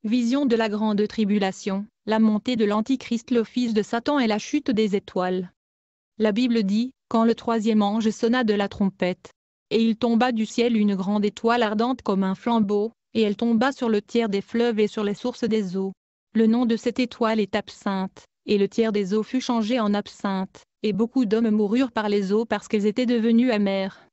Vision de la grande tribulation, la montée de l'Antichrist, l'office de Satan et la chute des étoiles. La Bible dit, quand le troisième ange sonna de la trompette, et il tomba du ciel une grande étoile ardente comme un flambeau, et elle tomba sur le tiers des fleuves et sur les sources des eaux. Le nom de cette étoile est Absinthe, et le tiers des eaux fut changé en absinthe, et beaucoup d'hommes moururent par les eaux parce qu'elles étaient devenues amères.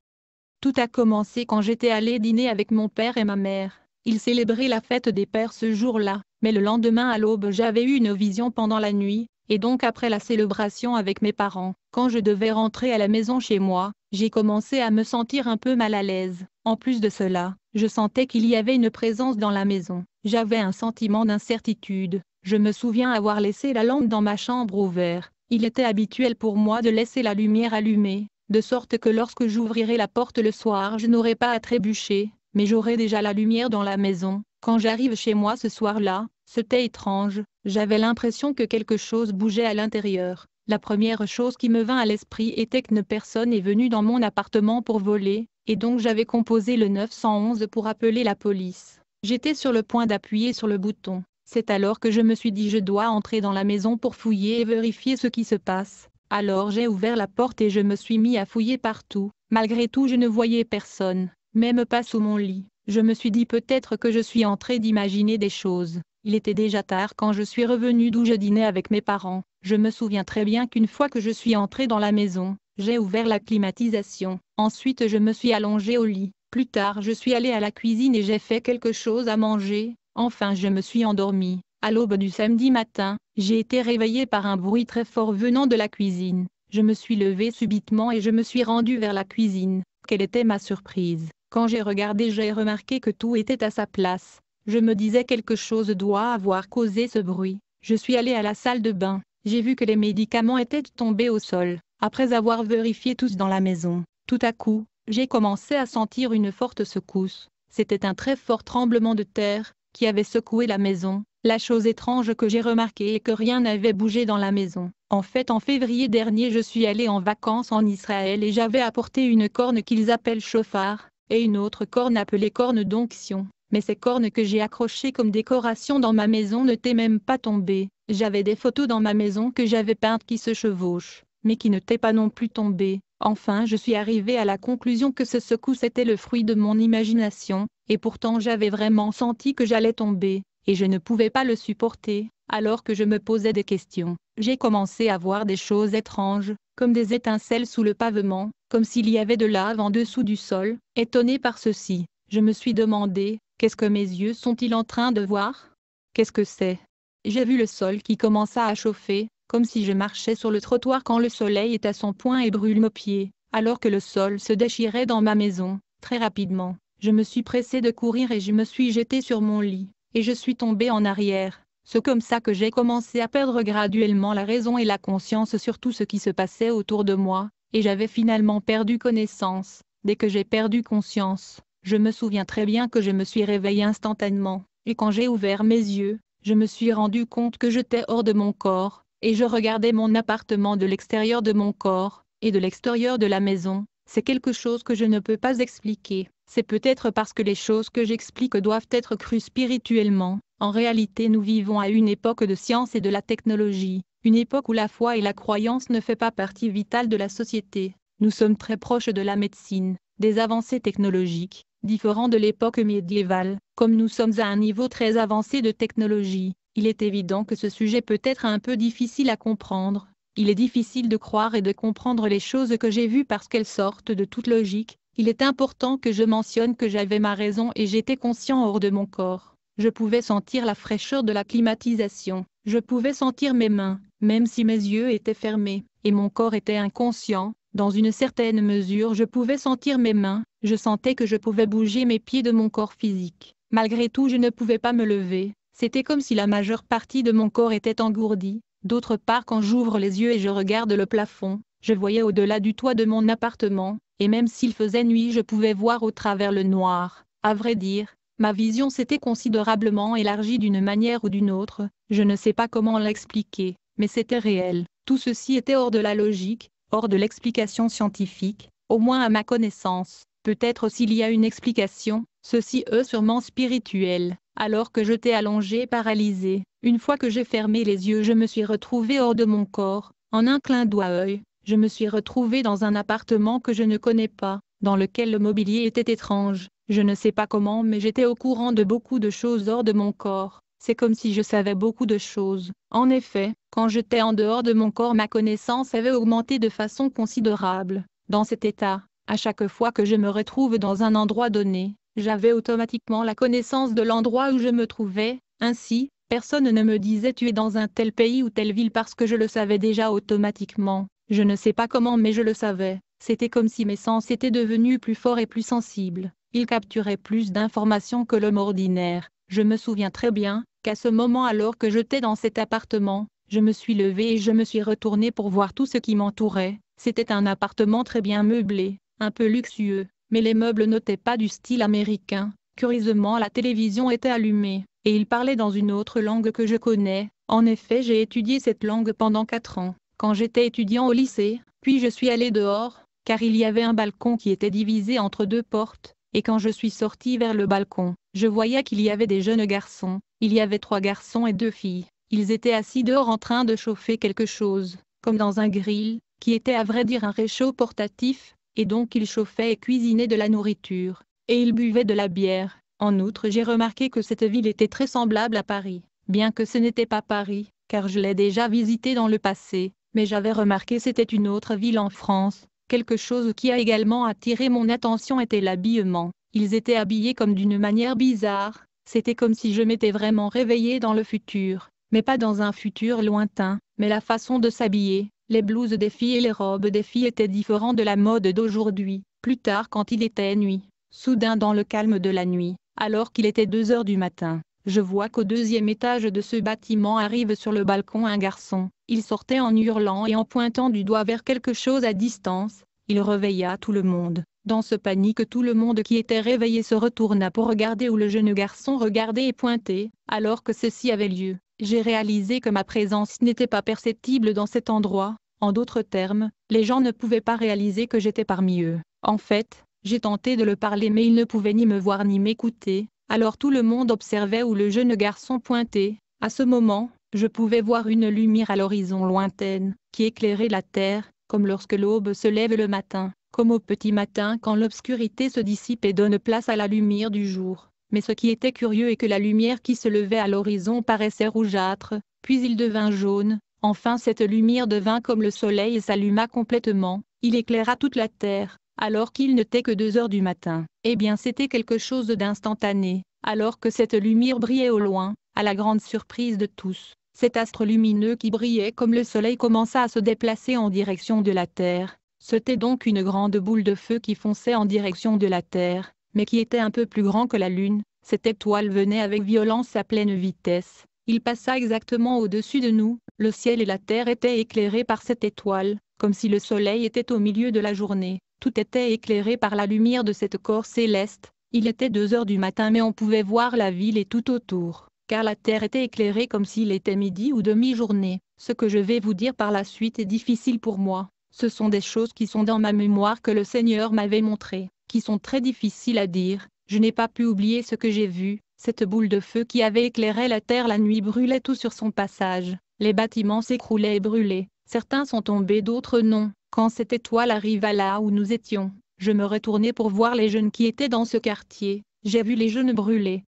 Tout a commencé quand j'étais allé dîner avec mon père et ma mère. Ils célébraient la fête des pères ce jour-là, mais le lendemain à l'aube j'avais eu une vision pendant la nuit, et donc après la célébration avec mes parents, quand je devais rentrer à la maison chez moi, j'ai commencé à me sentir un peu mal à l'aise. En plus de cela, je sentais qu'il y avait une présence dans la maison. J'avais un sentiment d'incertitude. Je me souviens avoir laissé la lampe dans ma chambre ouverte. Il était habituel pour moi de laisser la lumière allumée, de sorte que lorsque j'ouvrirai la porte le soir je n'aurai pas à trébucher, mais j'aurai déjà la lumière dans la maison. Quand j'arrive chez moi ce soir-là, c'était étrange, j'avais l'impression que quelque chose bougeait à l'intérieur. La première chose qui me vint à l'esprit était que personne n'est venu dans mon appartement pour voler, et donc j'avais composé le 911 pour appeler la police. J'étais sur le point d'appuyer sur le bouton. C'est alors que je me suis dit je dois entrer dans la maison pour fouiller et vérifier ce qui se passe. Alors j'ai ouvert la porte et je me suis mis à fouiller partout. Malgré tout je ne voyais personne, même pas sous mon lit. Je me suis dit peut-être que je suis en train d'imaginer des choses. Il était déjà tard quand je suis revenu d'où je dînais avec mes parents. Je me souviens très bien qu'une fois que je suis entré dans la maison, j'ai ouvert la climatisation. Ensuite je me suis allongé au lit. Plus tard je suis allé à la cuisine et j'ai fait quelque chose à manger. Enfin je me suis endormi. À l'aube du samedi matin, j'ai été réveillé par un bruit très fort venant de la cuisine. Je me suis levé subitement et je me suis rendu vers la cuisine. Quelle était ma surprise! Quand j'ai regardé, j'ai remarqué que tout était à sa place. Je me disais quelque chose doit avoir causé ce bruit. Je suis allé à la salle de bain. J'ai vu que les médicaments étaient tombés au sol. Après avoir vérifié tous dans la maison, tout à coup, j'ai commencé à sentir une forte secousse. C'était un très fort tremblement de terre qui avait secoué la maison. La chose étrange que j'ai remarquée est que rien n'avait bougé dans la maison. En fait, en février dernier, je suis allé en vacances en Israël et j'avais apporté une corne qu'ils appellent chauffard, et une autre corne appelée corne d'onction. Mais ces cornes que j'ai accrochées comme décoration dans ma maison n'étaient même pas tombées. J'avais des photos dans ma maison que j'avais peintes qui se chevauchent, mais qui n'étaient pas non plus tombées. Enfin, je suis arrivé à la conclusion que ce secousse était le fruit de mon imagination, et pourtant j'avais vraiment senti que j'allais tomber, et je ne pouvais pas le supporter. Alors que je me posais des questions, j'ai commencé à voir des choses étranges, comme des étincelles sous le pavement, comme s'il y avait de lave en dessous du sol. Étonné par ceci, je me suis demandé, qu'est-ce que mes yeux sont-ils en train de voir? Qu'est-ce que c'est? J'ai vu le sol qui commença à chauffer, comme si je marchais sur le trottoir quand le soleil est à son point et brûle mes pieds, alors que le sol se déchirait dans ma maison. Très rapidement, je me suis pressé de courir et je me suis jeté sur mon lit, et je suis tombé en arrière. C'est comme ça que j'ai commencé à perdre graduellement la raison et la conscience sur tout ce qui se passait autour de moi, et j'avais finalement perdu connaissance. Dès que j'ai perdu conscience, je me souviens très bien que je me suis réveillé instantanément, et quand j'ai ouvert mes yeux, je me suis rendu compte que j'étais hors de mon corps, et je regardais mon appartement de l'extérieur de mon corps, et de l'extérieur de la maison. C'est quelque chose que je ne peux pas expliquer. C'est peut-être parce que les choses que j'explique doivent être crues spirituellement. En réalité, nous vivons à une époque de science et de la technologie, une époque où la foi et la croyance ne font pas partie vitale de la société. Nous sommes très proches de la médecine, des avancées technologiques, différents de l'époque médiévale. Comme nous sommes à un niveau très avancé de technologie, il est évident que ce sujet peut être un peu difficile à comprendre. Il est difficile de croire et de comprendre les choses que j'ai vues parce qu'elles sortent de toute logique. Il est important que je mentionne que j'avais ma raison et j'étais conscient hors de mon corps. Je pouvais sentir la fraîcheur de la climatisation. Je pouvais sentir mes mains, même si mes yeux étaient fermés, et mon corps était inconscient. Dans une certaine mesure, je pouvais sentir mes mains. Je sentais que je pouvais bouger mes pieds de mon corps physique. Malgré tout, je ne pouvais pas me lever. C'était comme si la majeure partie de mon corps était engourdie. D'autre part, quand j'ouvre les yeux et je regarde le plafond, je voyais au-delà du toit de mon appartement, et même s'il faisait nuit, je pouvais voir au travers le noir. À vrai dire, ma vision s'était considérablement élargie d'une manière ou d'une autre. Je ne sais pas comment l'expliquer, mais c'était réel. Tout ceci était hors de la logique, hors de l'explication scientifique, au moins à ma connaissance. Peut-être s'il y a une explication, ceci est sûrement spirituel. alors que j'étais allongée paralysée. Une fois que j'ai fermé les yeux, je me suis retrouvée hors de mon corps. En un clin d'œil, je me suis retrouvée dans un appartement que je ne connais pas, dans lequel le mobilier était étrange. Je ne sais pas comment, mais j'étais au courant de beaucoup de choses hors de mon corps. C'est comme si je savais beaucoup de choses. En effet, quand j'étais en dehors de mon corps, ma connaissance avait augmenté de façon considérable. Dans cet état, à chaque fois que je me retrouve dans un endroit donné, j'avais automatiquement la connaissance de l'endroit où je me trouvais. Ainsi, personne ne me disait tu es dans un tel pays ou telle ville parce que je le savais déjà automatiquement. Je ne sais pas comment, mais je le savais. C'était comme si mes sens étaient devenus plus forts et plus sensibles. Ils capturaient plus d'informations que l'homme ordinaire. Je me souviens très bien qu'à ce moment, alors que j'étais dans cet appartement, je me suis levée et je me suis retournée pour voir tout ce qui m'entourait. C'était un appartement très bien meublé, un peu luxueux, mais les meubles n'étaient pas du style américain. Curieusement, la télévision était allumée, et il parlait dans une autre langue que je connais. En effet, j'ai étudié cette langue pendant 4 ans, quand j'étais étudiant au lycée, puis je suis allée dehors, car il y avait un balcon qui était divisé entre 2 portes, et quand je suis sortie vers le balcon, je voyais qu'il y avait des jeunes garçons. Il y avait 3 garçons et 2 filles. Ils étaient assis dehors en train de chauffer quelque chose, comme dans un grill, qui était à vrai dire un réchaud portatif, et donc ils chauffaient et cuisinaient de la nourriture, et ils buvaient de la bière. En outre, j'ai remarqué que cette ville était très semblable à Paris, bien que ce n'était pas Paris, car je l'ai déjà visité dans le passé, mais j'avais remarqué c'était une autre ville en France. Quelque chose qui a également attiré mon attention était l'habillement. Ils étaient habillés comme d'une manière bizarre. C'était comme si je m'étais vraiment réveillée dans le futur, mais pas dans un futur lointain, mais la façon de s'habiller, les blouses des filles et les robes des filles étaient différents de la mode d'aujourd'hui. Plus tard, quand il était nuit, soudain dans le calme de la nuit, alors qu'il était 2 heures du matin, je vois qu'au 2e étage de ce bâtiment arrive sur le balcon un garçon. Il sortait en hurlant et en pointant du doigt vers quelque chose à distance. Il réveilla tout le monde. Dans ce panique, tout le monde qui était réveillé se retourna pour regarder où le jeune garçon regardait et pointait. Alors que ceci avait lieu, j'ai réalisé que ma présence n'était pas perceptible dans cet endroit. En d'autres termes, les gens ne pouvaient pas réaliser que j'étais parmi eux. En fait, j'ai tenté de le parler mais il ne pouvait ni me voir ni m'écouter. Alors tout le monde observait où le jeune garçon pointait. À ce moment, je pouvais voir une lumière à l'horizon lointaine, qui éclairait la terre, comme lorsque l'aube se lève le matin, comme au petit matin quand l'obscurité se dissipe et donne place à la lumière du jour. Mais ce qui était curieux est que la lumière qui se levait à l'horizon paraissait rougeâtre, puis il devint jaune. Enfin cette lumière devint comme le soleil et s'alluma complètement. Il éclaira toute la terre, alors qu'il n'était que 2 heures du matin. Eh bien c'était quelque chose d'instantané. Alors que cette lumière brillait au loin, à la grande surprise de tous, cet astre lumineux qui brillait comme le soleil commença à se déplacer en direction de la Terre. C'était donc une grande boule de feu qui fonçait en direction de la Terre, mais qui était un peu plus grand que la Lune. Cette étoile venait avec violence à pleine vitesse. Il passa exactement au-dessus de nous. Le ciel et la terre étaient éclairés par cette étoile, comme si le soleil était au milieu de la journée. Tout était éclairé par la lumière de cette corps céleste. Il était 2 heures du matin mais on pouvait voir la ville et tout autour, car la terre était éclairée comme s'il était midi ou demi-journée. Ce que je vais vous dire par la suite est difficile pour moi. Ce sont des choses qui sont dans ma mémoire que le Seigneur m'avait montrées, qui sont très difficiles à dire. Je n'ai pas pu oublier ce que j'ai vu. Cette boule de feu qui avait éclairé la terre la nuit brûlait tout sur son passage. Les bâtiments s'écroulaient et brûlaient. Certains sont tombés, d'autres non. Quand cette étoile arriva là où nous étions, je me retournai pour voir les jeunes qui étaient dans ce quartier. J'ai vu les jeunes brûler.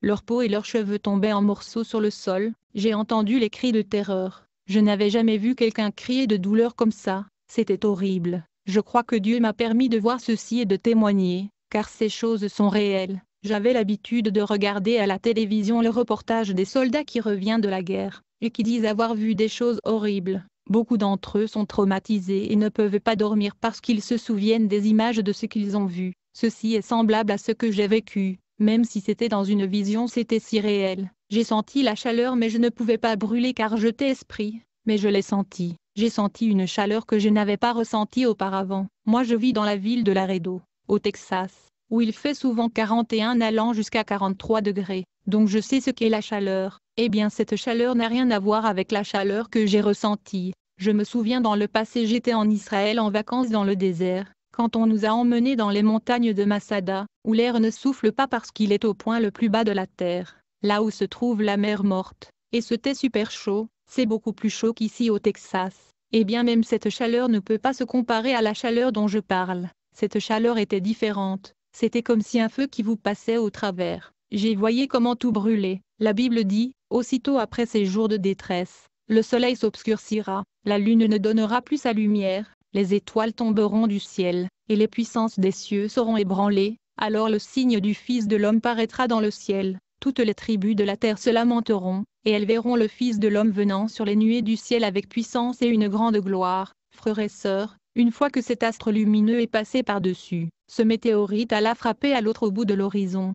Leur peau et leurs cheveux tombaient en morceaux sur le sol. J'ai entendu les cris de terreur. Je n'avais jamais vu quelqu'un crier de douleur comme ça. C'était horrible. Je crois que Dieu m'a permis de voir ceci et de témoigner, car ces choses sont réelles. J'avais l'habitude de regarder à la télévision le reportage des soldats qui reviennent de la guerre, et qui disent avoir vu des choses horribles. Beaucoup d'entre eux sont traumatisés et ne peuvent pas dormir parce qu'ils se souviennent des images de ce qu'ils ont vu. Ceci est semblable à ce que j'ai vécu, même si c'était dans une vision, c'était si réel. J'ai senti la chaleur mais je ne pouvais pas brûler car j'étais esprit, mais je l'ai senti. J'ai senti une chaleur que je n'avais pas ressentie auparavant. Moi je vis dans la ville de Laredo, au Texas, où il fait souvent 41 allant jusqu'à 43 degrés. Donc je sais ce qu'est la chaleur. Eh bien cette chaleur n'a rien à voir avec la chaleur que j'ai ressentie. Je me souviens dans le passé j'étais en Israël en vacances dans le désert, quand on nous a emmenés dans les montagnes de Masada, où l'air ne souffle pas parce qu'il est au point le plus bas de la terre. là où se trouve la mer Morte, et c'était super chaud, c'est beaucoup plus chaud qu'ici au Texas. Et bien même cette chaleur ne peut pas se comparer à la chaleur dont je parle, cette chaleur était différente, c'était comme si un feu qui vous passait au travers. J'ai voyé comment tout brûlait. La Bible dit, aussitôt après ces jours de détresse, le soleil s'obscurcira, la lune ne donnera plus sa lumière, les étoiles tomberont du ciel, et les puissances des cieux seront ébranlées, alors le signe du Fils de l'homme paraîtra dans le ciel, toutes les tribus de la terre se lamenteront, et elles verront le Fils de l'homme venant sur les nuées du ciel avec puissance et une grande gloire. Frères et sœurs, une fois que cet astre lumineux est passé par-dessus, ce météorite alla frapper à l'autre bout de l'horizon.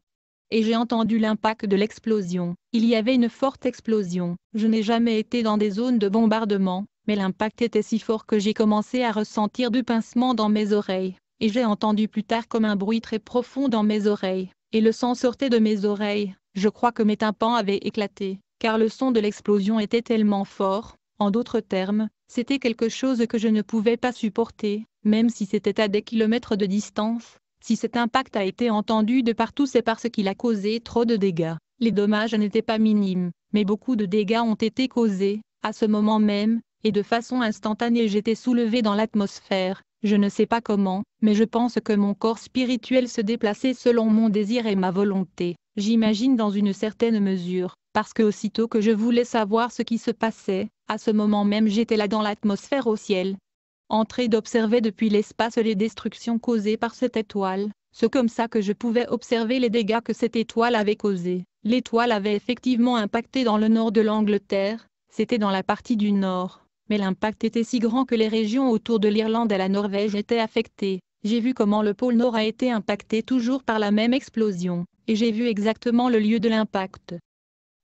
Et j'ai entendu l'impact de l'explosion. Il y avait une forte explosion. Je n'ai jamais été dans des zones de bombardement, mais l'impact était si fort que j'ai commencé à ressentir du pincement dans mes oreilles, et j'ai entendu plus tard comme un bruit très profond dans mes oreilles, et le sang sortait de mes oreilles. Je crois que mes tympans avaient éclaté, car le son de l'explosion était tellement fort. En d'autres termes, c'était quelque chose que je ne pouvais pas supporter, même si c'était à des kilomètres de distance. Si cet impact a été entendu de partout, c'est parce qu'il a causé trop de dégâts. Les dommages n'étaient pas minimes, mais beaucoup de dégâts ont été causés, à ce moment même, et de façon instantanée j'étais soulevé dans l'atmosphère. Je ne sais pas comment, mais je pense que mon corps spirituel se déplaçait selon mon désir et ma volonté. J'imagine dans une certaine mesure, parce que aussitôt que je voulais savoir ce qui se passait, à ce moment même j'étais là dans l'atmosphère au ciel, en train d'observer depuis l'espace les destructions causées par cette étoile. C'est comme ça que je pouvais observer les dégâts que cette étoile avait causés. L'étoile avait effectivement impacté dans le nord de l'Angleterre, c'était dans la partie du nord, mais l'impact était si grand que les régions autour de l'Irlande et la Norvège étaient affectées. J'ai vu comment le pôle Nord a été impacté toujours par la même explosion, et j'ai vu exactement le lieu de l'impact.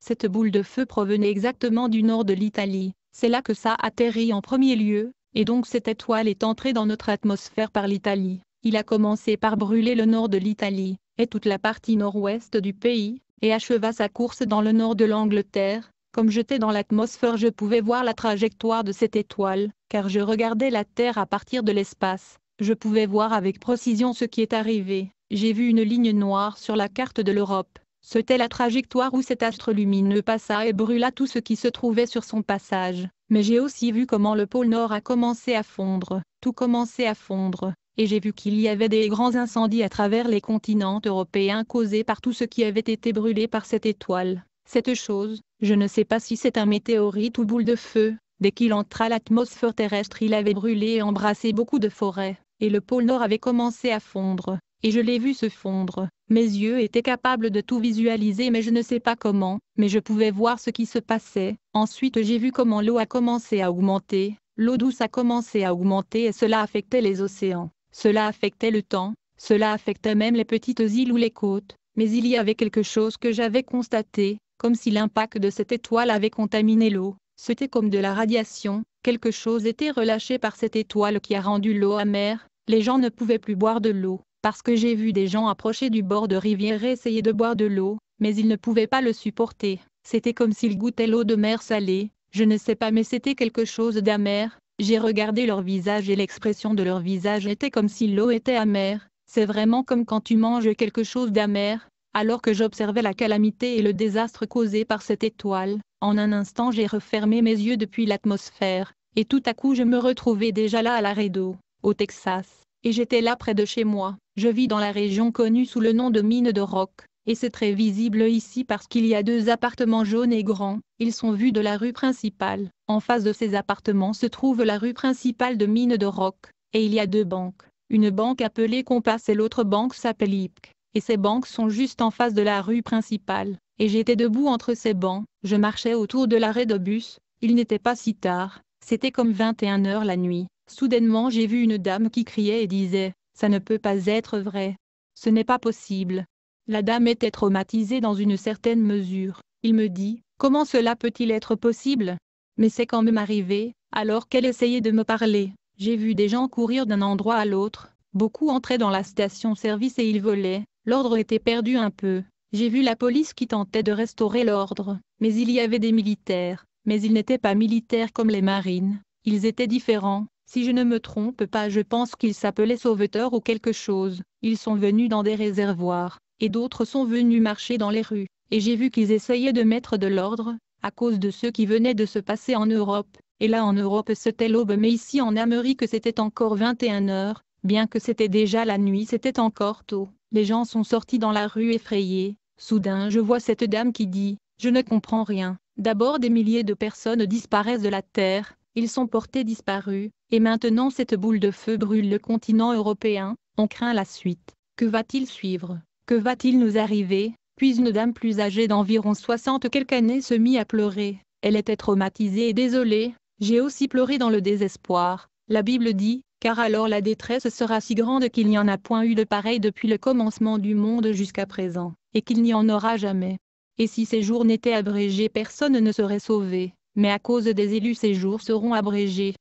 Cette boule de feu provenait exactement du nord de l'Italie, c'est là que ça atterrit en premier lieu. Et donc cette étoile est entrée dans notre atmosphère par l'Italie. Il a commencé par brûler le nord de l'Italie, et toute la partie nord-ouest du pays, et acheva sa course dans le nord de l'Angleterre. Comme j'étais dans l'atmosphère, je pouvais voir la trajectoire de cette étoile, car je regardais la Terre à partir de l'espace. Je pouvais voir avec précision ce qui est arrivé. J'ai vu une ligne noire sur la carte de l'Europe. C'était la trajectoire où cet astre lumineux passa et brûla tout ce qui se trouvait sur son passage. Mais j'ai aussi vu comment le pôle Nord a commencé à fondre, tout commençait à fondre, et j'ai vu qu'il y avait des grands incendies à travers les continents européens causés par tout ce qui avait été brûlé par cette étoile. Cette chose, je ne sais pas si c'est un météorite ou boule de feu, dès qu'il entra à l'atmosphère terrestre il avait brûlé et embrassé beaucoup de forêts, et le pôle Nord avait commencé à fondre, et je l'ai vu se fondre. Mes yeux étaient capables de tout visualiser mais je ne sais pas comment, mais je pouvais voir ce qui se passait. Ensuite j'ai vu comment l'eau a commencé à augmenter, l'eau douce a commencé à augmenter et cela affectait les océans, cela affectait le temps, cela affectait même les petites îles ou les côtes, mais il y avait quelque chose que j'avais constaté, comme si l'impact de cette étoile avait contaminé l'eau, c'était comme de la radiation, quelque chose était relâché par cette étoile qui a rendu l'eau amère, les gens ne pouvaient plus boire de l'eau. Parce que j'ai vu des gens approcher du bord de rivière et essayer de boire de l'eau, mais ils ne pouvaient pas le supporter. C'était comme s'ils goûtaient l'eau de mer salée, je ne sais pas mais c'était quelque chose d'amer. J'ai regardé leur visage et l'expression de leur visage était comme si l'eau était amère. C'est vraiment comme quand tu manges quelque chose d'amer. Alors que j'observais la calamité et le désastre causé par cette étoile, en un instant j'ai refermé mes yeux depuis l'atmosphère, et tout à coup je me retrouvais déjà là à Laredo, au Texas. Et j'étais là près de chez moi. Je vis dans la région connue sous le nom de mine de roc, et c'est très visible ici parce qu'il y a 2 appartements jaunes et grands, ils sont vus de la rue principale. En face de ces appartements se trouve la rue principale de mine de roc, et il y a 2 banques. Une banque appelée Compass et l'autre banque s'appelle IPC, et ces banques sont juste en face de la rue principale. Et j'étais debout entre ces bancs, je marchais autour de l'arrêt de bus, il n'était pas si tard, c'était comme 21 heures la nuit. Soudainement j'ai vu une dame qui criait et disait « Ça ne peut pas être vrai. Ce n'est pas possible. » La dame était traumatisée dans une certaine mesure. Il me dit « Comment cela peut-il être possible ?» Mais c'est quand même arrivé, alors qu'elle essayait de me parler. J'ai vu des gens courir d'un endroit à l'autre, beaucoup entraient dans la station-service et ils volaient, l'ordre était perdu un peu. J'ai vu la police qui tentait de restaurer l'ordre, mais il y avait des militaires, mais ils n'étaient pas militaires comme les marines, ils étaient différents. Si je ne me trompe pas, je pense qu'ils s'appelaient sauveteurs ou quelque chose. Ils sont venus dans des réservoirs, et d'autres sont venus marcher dans les rues. et j'ai vu qu'ils essayaient de mettre de l'ordre, à cause de ce qui venait de se passer en Europe. Et là en Europe c'était l'aube, mais ici en Amérique c'était encore 21 heures, bien que c'était déjà la nuit, c'était encore tôt. Les gens sont sortis dans la rue effrayés. Soudain je vois cette dame qui dit « Je ne comprends rien ». D'abord des milliers de personnes disparaissent de la terre, ils sont portés disparus, et maintenant cette boule de feu brûle le continent européen, on craint la suite. Que va-t-il suivre? Que va-t-il nous arriver? Puis une dame plus âgée d'environ 60 quelques années se mit à pleurer. Elle était traumatisée et désolée. J'ai aussi pleuré dans le désespoir. La Bible dit, car alors la détresse sera si grande qu'il n'y en a point eu de pareil depuis le commencement du monde jusqu'à présent, et qu'il n'y en aura jamais. Et si ces jours n'étaient abrégés, personne ne serait sauvé, mais à cause des élus ces jours seront abrégés.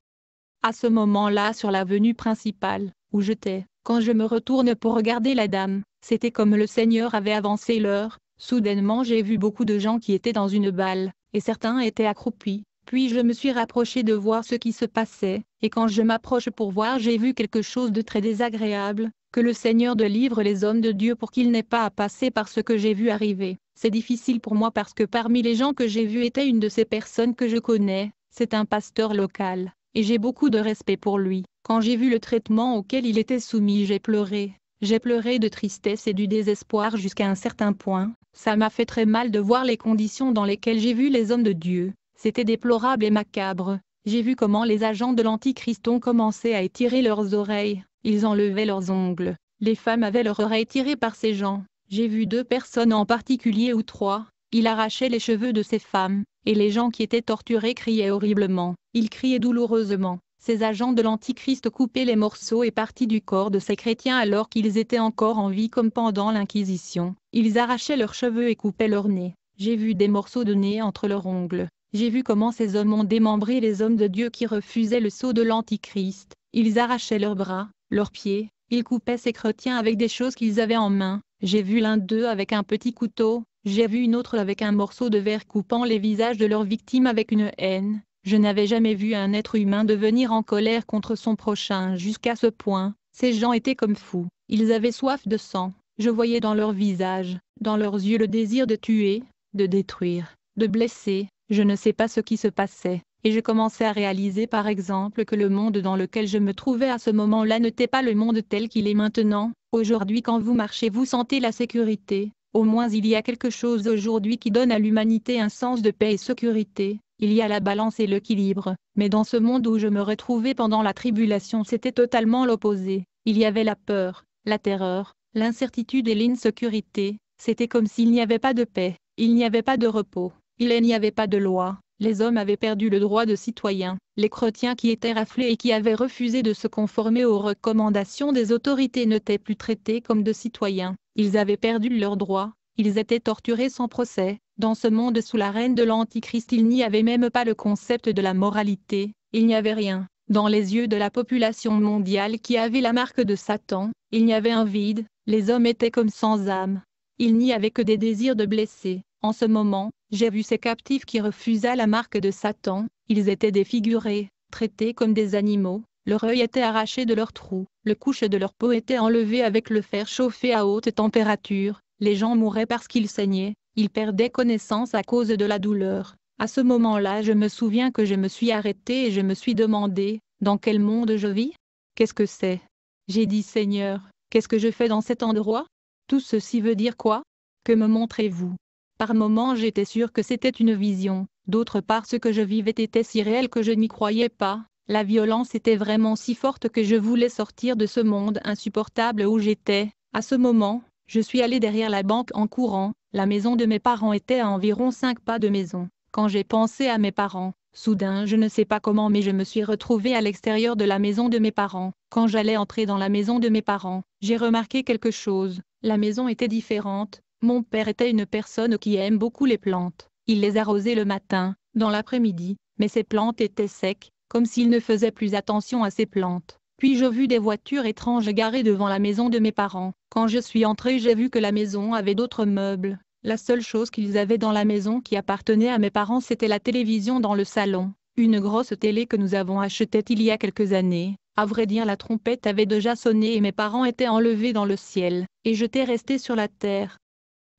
À ce moment-là sur l'avenue principale, où j'étais, quand je me retourne pour regarder la dame, c'était comme le Seigneur avait avancé l'heure. Soudainement j'ai vu beaucoup de gens qui étaient dans une balle, et certains étaient accroupis. Puis je me suis rapproché de voir ce qui se passait, et quand je m'approche pour voir j'ai vu quelque chose de très désagréable, que le Seigneur délivre les hommes de Dieu pour qu'ils n'aient pas à passer par ce que j'ai vu arriver. C'est difficile pour moi parce que parmi les gens que j'ai vus était une de ces personnes que je connais, c'est un pasteur local, et j'ai beaucoup de respect pour lui. Quand j'ai vu le traitement auquel il était soumis j'ai pleuré. J'ai pleuré de tristesse et du désespoir jusqu'à un certain point. Ça m'a fait très mal de voir les conditions dans lesquelles j'ai vu les hommes de Dieu. C'était déplorable et macabre. J'ai vu comment les agents de l'Antichrist ont commencé à étirer leurs oreilles. Ils enlevaient leurs ongles. Les femmes avaient leurs oreilles tirées par ces gens. J'ai vu 2 personnes en particulier ou 3. Il arrachait les cheveux de ces femmes, et les gens qui étaient torturés criaient horriblement. Ils criaient douloureusement. Ces agents de l'Antichrist coupaient les morceaux et parties du corps de ces chrétiens alors qu'ils étaient encore en vie comme pendant l'Inquisition. Ils arrachaient leurs cheveux et coupaient leur nez. J'ai vu des morceaux de nez entre leurs ongles. J'ai vu comment ces hommes ont démembré les hommes de Dieu qui refusaient le sceau de l'Antichrist. Ils arrachaient leurs bras, leurs pieds, ils coupaient ces chrétiens avec des choses qu'ils avaient en main. J'ai vu l'un d'eux avec un petit couteau, j'ai vu une autre avec un morceau de verre coupant les visages de leurs victimes avec une haine. Je n'avais jamais vu un être humain devenir en colère contre son prochain jusqu'à ce point. Ces gens étaient comme fous, ils avaient soif de sang. Je voyais dans leurs visages, dans leurs yeux le désir de tuer, de détruire, de blesser. Je ne sais pas ce qui se passait, et je commençais à réaliser par exemple que le monde dans lequel je me trouvais à ce moment-là n'était pas le monde tel qu'il est maintenant. Aujourd'hui quand vous marchez vous sentez la sécurité, au moins il y a quelque chose aujourd'hui qui donne à l'humanité un sens de paix et sécurité. Il y a la balance et l'équilibre, mais dans ce monde où je me retrouvais pendant la tribulation c'était totalement l'opposé. Il y avait la peur, la terreur, l'incertitude et l'insécurité. C'était comme s'il n'y avait pas de paix, il n'y avait pas de repos. Il n'y avait pas de loi, les hommes avaient perdu le droit de citoyen, les chrétiens qui étaient raflés et qui avaient refusé de se conformer aux recommandations des autorités n'étaient plus traités comme de citoyens, ils avaient perdu leurs droits, ils étaient torturés sans procès. Dans ce monde sous la règne de l'Antichrist il n'y avait même pas le concept de la moralité, il n'y avait rien. Dans les yeux de la population mondiale qui avait la marque de Satan, il y avait un vide, les hommes étaient comme sans âme. Il n'y avait que des désirs de blesser. En ce moment, j'ai vu ces captifs qui refusaient la marque de Satan, ils étaient défigurés, traités comme des animaux, leur œil était arraché de leur trou, le couche de leur peau était enlevé avec le fer chauffé à haute température, les gens mouraient parce qu'ils saignaient, ils perdaient connaissance à cause de la douleur. À ce moment-là je me souviens que je me suis arrêté et je me suis demandé, dans quel monde je vis? Qu'est-ce que c'est? J'ai dit Seigneur, qu'est-ce que je fais dans cet endroit? Tout ceci veut dire quoi? Que me montrez-vous? Par moments j'étais sûr que c'était une vision, d'autre part ce que je vivais était si réel que je n'y croyais pas, la violence était vraiment si forte que je voulais sortir de ce monde insupportable où j'étais. À ce moment, je suis allé derrière la banque en courant, la maison de mes parents était à environ 5 pas de maison. Quand j'ai pensé à mes parents, soudain je ne sais pas comment mais je me suis retrouvé à l'extérieur de la maison de mes parents. Quand j'allais entrer dans la maison de mes parents, j'ai remarqué quelque chose, la maison était différente. Mon père était une personne qui aime beaucoup les plantes. Il les arrosait le matin, dans l'après-midi, mais ces plantes étaient secs, comme s'il ne faisait plus attention à ces plantes. Puis j'ai vu des voitures étranges garées devant la maison de mes parents. Quand je suis entré j'ai vu que la maison avait d'autres meubles. La seule chose qu'ils avaient dans la maison qui appartenait à mes parents c'était la télévision dans le salon. Une grosse télé que nous avons achetée il y a quelques années. À vrai dire la trompette avait déjà sonné et mes parents étaient enlevés dans le ciel, et j'étais resté sur la terre.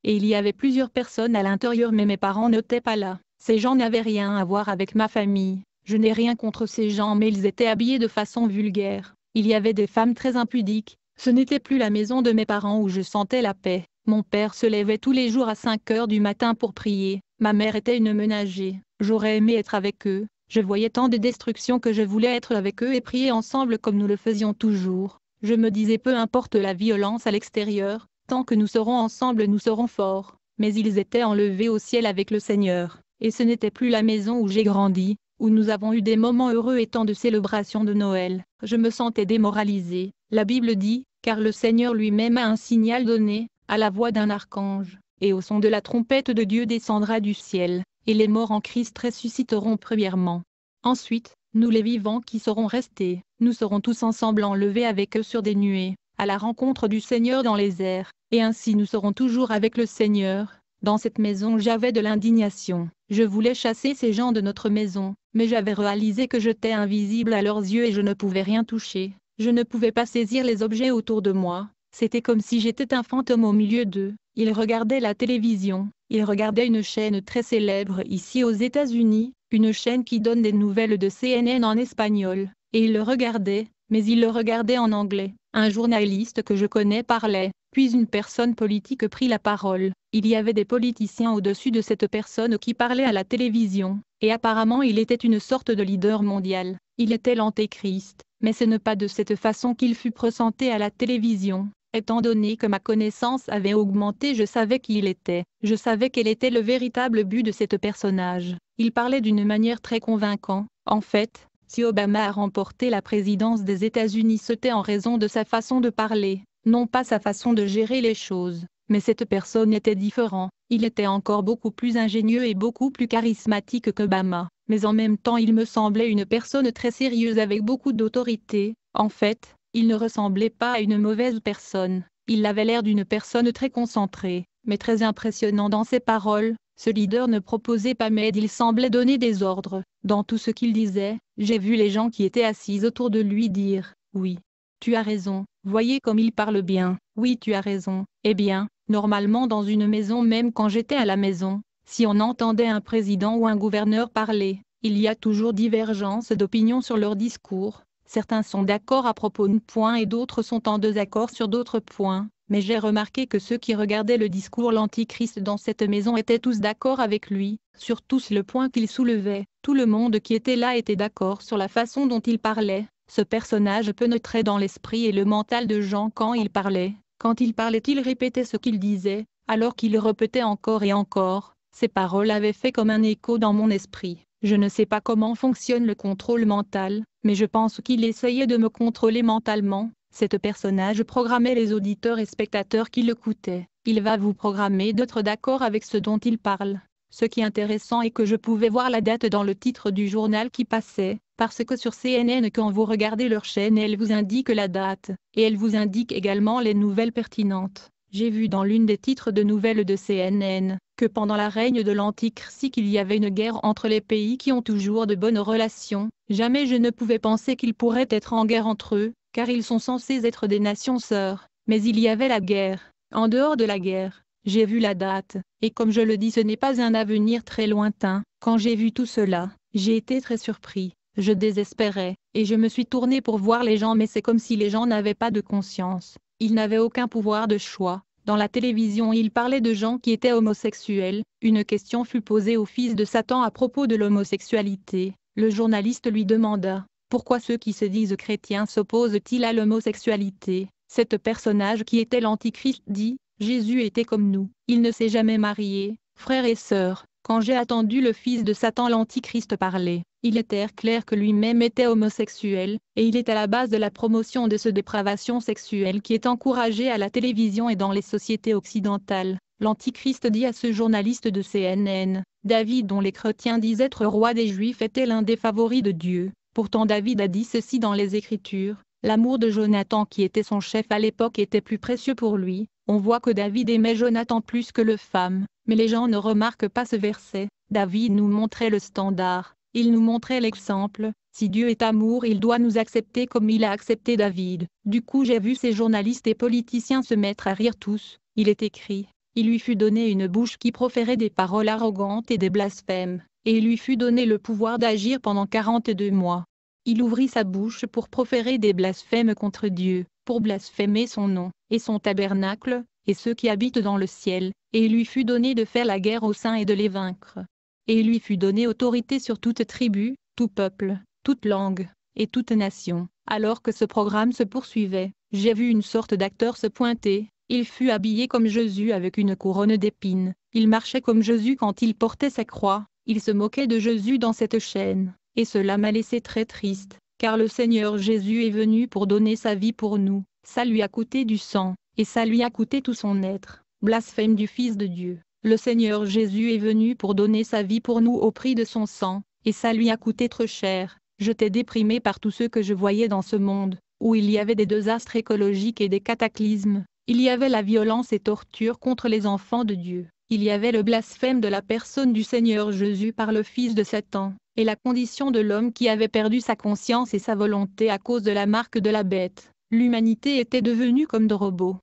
et il y avait plusieurs personnes à l'intérieur mais mes parents n'étaient pas là. Ces gens n'avaient rien à voir avec ma famille. Je n'ai rien contre ces gens mais ils étaient habillés de façon vulgaire. Il y avait des femmes très impudiques. Ce n'était plus la maison de mes parents où je sentais la paix. Mon père se levait tous les jours à 5 heures du matin pour prier. Ma mère était une ménager. J'aurais aimé être avec eux. Je voyais tant de destruction que je voulais être avec eux et prier ensemble comme nous le faisions toujours. Je me disais peu importe la violence à l'extérieur, tant que nous serons ensemble nous serons forts. Mais ils étaient enlevés au ciel avec le Seigneur. Et ce n'était plus la maison où j'ai grandi, où nous avons eu des moments heureux et tant de célébrations de Noël. Je me sentais démoralisée. La Bible dit, car le Seigneur lui-même a un signal donné, à la voix d'un archange, et au son de la trompette de Dieu descendra du ciel, et les morts en Christ ressusciteront premièrement. Ensuite, nous les vivants qui serons restés, nous serons tous ensemble enlevés avec eux sur des nuées, à la rencontre du Seigneur dans les airs, et ainsi nous serons toujours avec le Seigneur. Dans cette maison j'avais de l'indignation. Je voulais chasser ces gens de notre maison, mais j'avais réalisé que j'étais invisible à leurs yeux et je ne pouvais rien toucher. Je ne pouvais pas saisir les objets autour de moi. C'était comme si j'étais un fantôme au milieu d'eux. Ils regardaient la télévision. Ils regardaient une chaîne très célèbre ici aux États-Unis, une chaîne qui donne des nouvelles de CNN en espagnol. Et ils le regardaient, mais ils le regardaient en anglais. Un journaliste que je connais parlait, puis une personne politique prit la parole. Il y avait des politiciens au-dessus de cette personne qui parlait à la télévision, et apparemment il était une sorte de leader mondial. Il était l'antéchrist, mais ce n'est pas de cette façon qu'il fut présenté à la télévision. Étant donné que ma connaissance avait augmenté, je savais qui il était. Je savais quel était le véritable but de ce personnage. Il parlait d'une manière très convaincante. En fait, si Obama a remporté la présidence des États-Unis, c'était en raison de sa façon de parler, non pas sa façon de gérer les choses. Mais cette personne était différent. Il était encore beaucoup plus ingénieux et beaucoup plus charismatique qu'Obama. Mais en même temps il me semblait une personne très sérieuse avec beaucoup d'autorité. En fait, il ne ressemblait pas à une mauvaise personne. Il avait l'air d'une personne très concentrée, mais très impressionnant dans ses paroles. Ce leader ne proposait pas mais il semblait donner des ordres. Dans tout ce qu'il disait, j'ai vu les gens qui étaient assis autour de lui dire « Oui, tu as raison, voyez comme il parle bien, oui tu as raison ». Eh bien, normalement dans une maison, même quand j'étais à la maison, si on entendait un président ou un gouverneur parler, il y a toujours divergence d'opinion sur leur discours. Certains sont d'accord à propos d'un point et d'autres sont en désaccord sur d'autres points, mais j'ai remarqué que ceux qui regardaient le discours l'Antichrist dans cette maison étaient tous d'accord avec lui, sur tous le point qu'il soulevait. Tout le monde qui était là était d'accord sur la façon dont il parlait. Ce personnage pénétrait dans l'esprit et le mental de gens quand il parlait. Quand il parlait, il répétait ce qu'il disait, alors qu'il le répétait encore et encore. Ces paroles avaient fait comme un écho dans mon esprit. Je ne sais pas comment fonctionne le contrôle mental, mais je pense qu'il essayait de me contrôler mentalement. Cet personnage programmait les auditeurs et spectateurs qui l'écoutaient. Il va vous programmer d'être d'accord avec ce dont il parle. Ce qui est intéressant est que je pouvais voir la date dans le titre du journal qui passait, parce que sur CNN quand vous regardez leur chaîne elle vous indique la date, et elle vous indique également les nouvelles pertinentes. J'ai vu dans l'une des titres de nouvelles de CNN, que pendant la règne de l'Antichrist qu'il y avait une guerre entre les pays qui ont toujours de bonnes relations. Jamais je ne pouvais penser qu'ils pourraient être en guerre entre eux, car ils sont censés être des nations sœurs, mais il y avait la guerre. En dehors de la guerre, j'ai vu la date, et comme je le dis ce n'est pas un avenir très lointain. Quand j'ai vu tout cela, j'ai été très surpris, je désespérais, et je me suis tourné pour voir les gens mais c'est comme si les gens n'avaient pas de conscience. Ils n'avaient aucun pouvoir de choix. Dans la télévision il parlait de gens qui étaient homosexuels. Une question fut posée au fils de Satan à propos de l'homosexualité. Le journaliste lui demanda « Pourquoi ceux qui se disent chrétiens s'opposent-ils à l'homosexualité ?» Cet personnage qui était l'Antichrist dit « Jésus était comme nous, il ne s'est jamais marié, frères et sœurs. » Quand j'ai entendu le fils de Satan l'Antichrist parler, il était clair que lui-même était homosexuel, et il est à la base de la promotion de cette dépravation sexuelle qui est encouragée à la télévision et dans les sociétés occidentales. L'Antichrist dit à ce journaliste de CNN, David dont les chrétiens disent être roi des Juifs était l'un des favoris de Dieu. Pourtant David a dit ceci dans les Écritures, l'amour de Jonathan qui était son chef à l'époque était plus précieux pour lui. On voit que David aimait Jonathan plus que le femme, mais les gens ne remarquent pas ce verset. David nous montrait le standard, il nous montrait l'exemple. Si Dieu est amour, il doit nous accepter comme il a accepté David. Du coup j'ai vu ces journalistes et politiciens se mettre à rire tous. Il est écrit, Il lui fut donné une bouche qui proférait des paroles arrogantes et des blasphèmes, et il lui fut donné le pouvoir d'agir pendant 42 mois. Il ouvrit sa bouche pour proférer des blasphèmes contre Dieu, pour blasphémer son nom, et son tabernacle, et ceux qui habitent dans le ciel, et il lui fut donné de faire la guerre aux saints et de les vaincre. Et il lui fut donné autorité sur toute tribu, tout peuple, toute langue, et toute nation. Alors que ce programme se poursuivait, j'ai vu une sorte d'acteur se pointer. Il fut habillé comme Jésus avec une couronne d'épines. Il marchait comme Jésus quand il portait sa croix. Il se moquait de Jésus dans cette chaîne. Et cela m'a laissé très triste, car le Seigneur Jésus est venu pour donner sa vie pour nous. Ça lui a coûté du sang, et ça lui a coûté tout son être. Blasphème du Fils de Dieu. Le Seigneur Jésus est venu pour donner sa vie pour nous au prix de son sang, et ça lui a coûté trop cher. J'étais déprimé par tout ce que je voyais dans ce monde, où il y avait des désastres écologiques et des cataclysmes. Il y avait la violence et torture contre les enfants de Dieu. Il y avait le blasphème de la personne du Seigneur Jésus par le fils de Satan, et la condition de l'homme qui avait perdu sa conscience et sa volonté à cause de la marque de la bête. L'humanité était devenue comme des robots.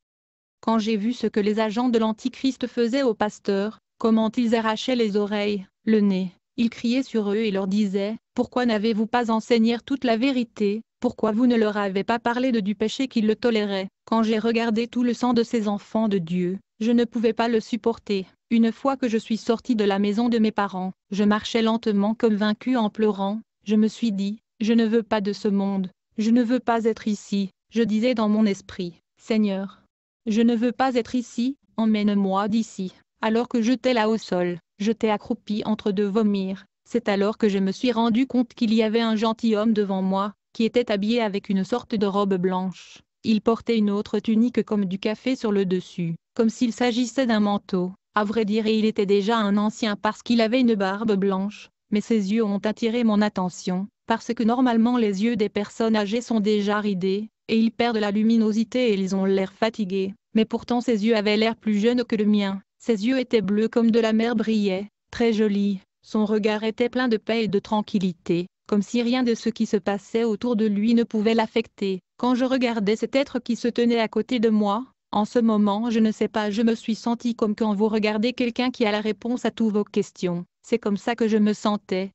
Quand j'ai vu ce que les agents de l'Antichrist faisaient aux pasteurs, comment ils arrachaient les oreilles, le nez, ils criaient sur eux et leur disaient, « Pourquoi n'avez-vous pas enseigné toute la vérité ? Pourquoi vous ne leur avez pas parlé du péché qu'ils le toléraient ?» Quand j'ai regardé tout le sang de ces enfants de Dieu, je ne pouvais pas le supporter. Une fois que je suis sorti de la maison de mes parents, je marchais lentement comme vaincu en pleurant. Je me suis dit, je ne veux pas de ce monde, je ne veux pas être ici. Je disais dans mon esprit, Seigneur, je ne veux pas être ici, emmène-moi d'ici. Alors que j'étais là au sol, j'étais accroupi entre deux vomirs. C'est alors que je me suis rendu compte qu'il y avait un gentilhomme devant moi, qui était habillé avec une sorte de robe blanche. Il portait une autre tunique comme du café sur le dessus, comme s'il s'agissait d'un manteau. À vrai dire, il était déjà un ancien parce qu'il avait une barbe blanche, mais ses yeux ont attiré mon attention, parce que normalement les yeux des personnes âgées sont déjà ridés, et ils perdent la luminosité et ils ont l'air fatigués, mais pourtant ses yeux avaient l'air plus jeunes que le mien. Ses yeux étaient bleus comme de la mer brillaient, très jolis, son regard était plein de paix et de tranquillité, comme si rien de ce qui se passait autour de lui ne pouvait l'affecter. Quand je regardais cet être qui se tenait à côté de moi, en ce moment je ne sais pas, je me suis senti comme quand vous regardez quelqu'un qui a la réponse à toutes vos questions. C'est comme ça que je me sentais.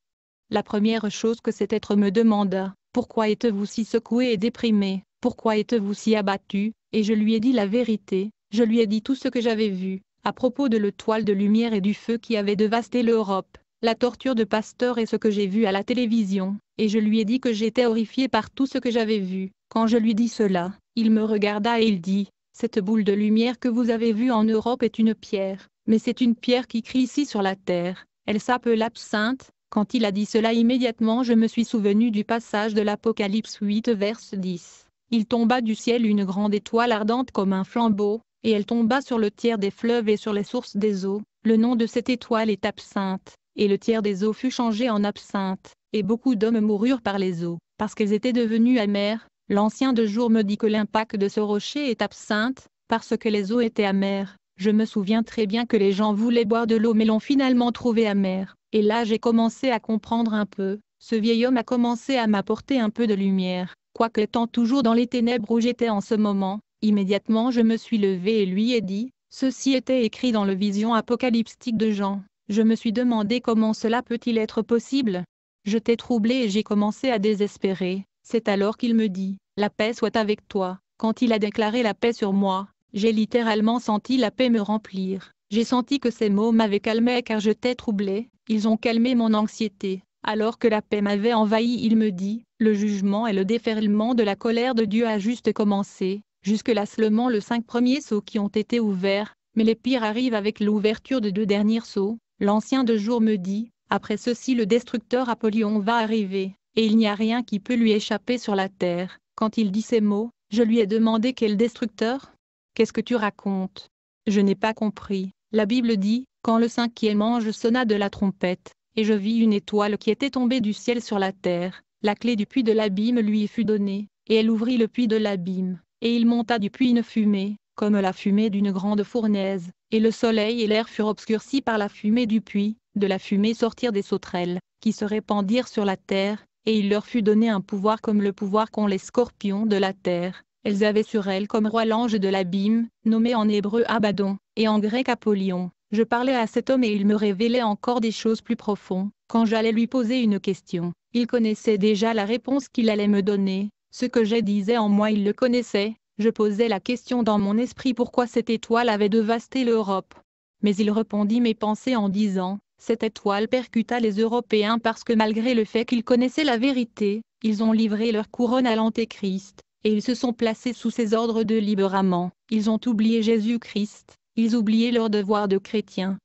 La première chose que cet être me demanda, « Pourquoi êtes-vous si secoué et déprimé ? Pourquoi êtes-vous si abattu ?» Et je lui ai dit la vérité, je lui ai dit tout ce que j'avais vu, à propos de l'étoile de lumière et du feu qui avait dévasté l'Europe, la torture de pasteurs et ce que j'ai vu à la télévision, et je lui ai dit que j'étais horrifié par tout ce que j'avais vu. Quand je lui dis cela, il me regarda et il dit, « Cette boule de lumière que vous avez vue en Europe est une pierre, mais c'est une pierre qui crie ici sur la terre, elle s'appelle l'absinthe. » Quand il a dit cela, immédiatement je me suis souvenu du passage de l'Apocalypse 8 verset 10. Il tomba du ciel une grande étoile ardente comme un flambeau, et elle tomba sur le tiers des fleuves et sur les sources des eaux. Le nom de cette étoile est absinthe, et le tiers des eaux fut changé en absinthe, et beaucoup d'hommes moururent par les eaux, parce qu'elles étaient devenues amères. L'ancien de jour me dit que l'impact de ce rocher est absinthe, parce que les eaux étaient amères. Je me souviens très bien que les gens voulaient boire de l'eau mais l'ont finalement trouvée amère. Et là j'ai commencé à comprendre un peu. Ce vieil homme a commencé à m'apporter un peu de lumière, quoique étant toujours dans les ténèbres où j'étais en ce moment. Immédiatement je me suis levé et lui ai dit, ceci était écrit dans le vision apocalyptique de Jean. Je me suis demandé comment cela peut-il être possible. J'étais troublé et j'ai commencé à désespérer. C'est alors qu'il me dit, la paix soit avec toi. Quand il a déclaré la paix sur moi, j'ai littéralement senti la paix me remplir. J'ai senti que ces mots m'avaient calmé car j'étais troublé, ils ont calmé mon anxiété. Alors que la paix m'avait envahi, il me dit, le jugement et le déferlement de la colère de Dieu a juste commencé. Jusque-là seulement les 5 premiers sceaux qui ont été ouverts, mais les pires arrivent avec l'ouverture de 2 derniers sceaux. L'ancien de jour me dit, après ceci le destructeur Apollyon va arriver, et il n'y a rien qui peut lui échapper sur la terre. Quand il dit ces mots, je lui ai demandé quel destructeur ? Qu'est-ce que tu racontes ? Je n'ai pas compris. La Bible dit, quand le 5e ange sonna de la trompette, et je vis une étoile qui était tombée du ciel sur la terre, la clé du puits de l'abîme lui fut donnée, et elle ouvrit le puits de l'abîme, et il monta du puits une fumée, comme la fumée d'une grande fournaise, et le soleil et l'air furent obscurcis par la fumée du puits. De la fumée sortirent des sauterelles, qui se répandirent sur la terre, et il leur fut donné un pouvoir comme le pouvoir qu'ont les scorpions de la terre, Elles avaient sur elles comme roi l'ange de l'abîme, nommé en hébreu Abaddon, et en grec Apollyon. Je parlais à cet homme et il me révélait encore des choses plus profondes. Quand j'allais lui poser une question, il connaissait déjà la réponse qu'il allait me donner. Ce que je disais en moi il le connaissait. Je posais la question dans mon esprit pourquoi cette étoile avait dévasté l'Europe. Mais il répondit mes pensées en disant, cette étoile percuta les Européens parce que malgré le fait qu'ils connaissaient la vérité, ils ont livré leur couronne à l'Antéchrist, et ils se sont placés sous ses ordres délibérément. Ils ont oublié Jésus-Christ, ils oubliaient leur devoir de chrétiens.